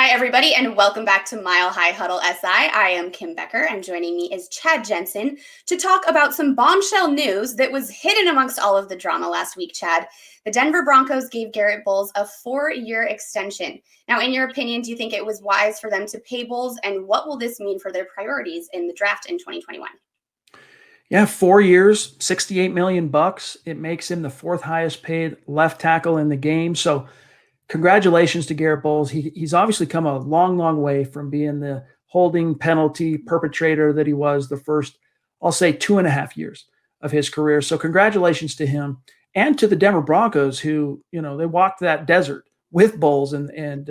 Hi, everybody, and welcome back to Mile High Huddle SI. I am Kim Becker, and joining me is Chad Jensen to talk about some bombshell news that was hidden amongst all of the drama last week, Chad. The Denver Broncos gave Garett Bolles a 4-year extension. Now, in your opinion, do you think it was wise for them to pay Bolles, and what will this mean for their priorities in the draft in 2021? Yeah, 4 years, $68 million. It makes him the fourth highest paid left tackle in the game. So congratulations to Garett Bolles. He's obviously come a long, long way from being the holding penalty perpetrator that he was the first, I'll say, 2.5 years of his career. So congratulations to him and to the Denver Broncos, who, they walked that desert with Bolles and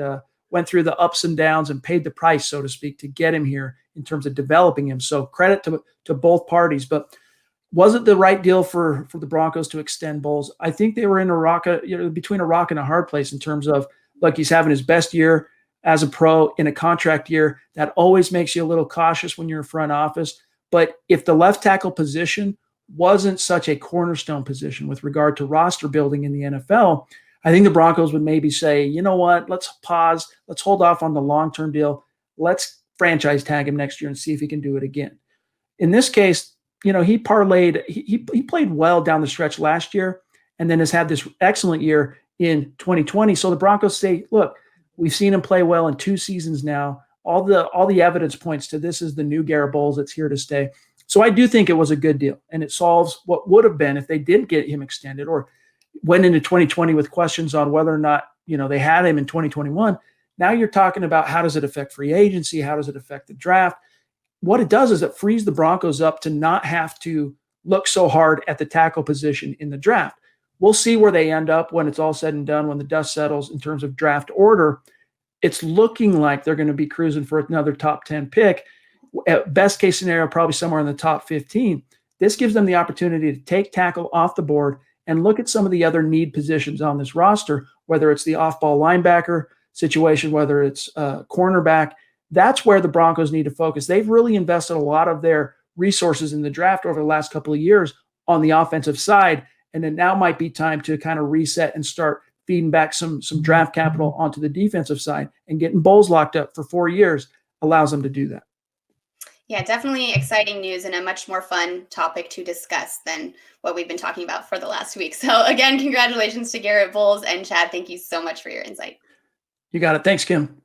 went through the ups and downs and paid the price, so to speak, to get him here in terms of developing him. So credit to both parties. But was it the right deal for the Broncos to extend Bolles? I think they were in between a rock and a hard place in terms of, look, he's having his best year as a pro in a contract year. That always makes you a little cautious when you're in front office. But if the left tackle position wasn't such a cornerstone position with regard to roster building in the NFL, I think the Broncos would maybe say, you know what, let's pause. Let's hold off on the long-term deal. Let's franchise tag him next year and see if he can do it again. In this case, he parlayed, he played well down the stretch last year and then has had this excellent year in 2020. So the Broncos say, look, we've seen him play well in 2 seasons now. All the evidence points to this is the new Garett Bolles that's here to stay. So I do think it was a good deal, and it solves what would have been if they did get him extended or went into 2020 with questions on whether or not, they had him in 2021. Now you're talking about how does it affect free agency? How does it affect the draft? What it does is it frees the Broncos up to not have to look so hard at the tackle position in the draft. We'll see where they end up when it's all said and done, when the dust settles in terms of draft order. It's looking like they're going to be cruising for another top 10 pick. At best case scenario, probably somewhere in the top 15. This gives them the opportunity to take tackle off the board and look at some of the other need positions on this roster, whether it's the off-ball linebacker situation, whether it's cornerback. That's where the Broncos need to focus. They've really invested a lot of their resources in the draft over the last couple of years on the offensive side, and then now might be time to kind of reset and start feeding back some draft capital onto the defensive side. And getting Bolles locked up for 4 years allows them to do that. Yeah, definitely exciting news and a much more fun topic to discuss than what we've been talking about for the last week. So again, congratulations to Garett Bolles, and Chad, thank you so much for your insight. You got it. Thanks, Kim.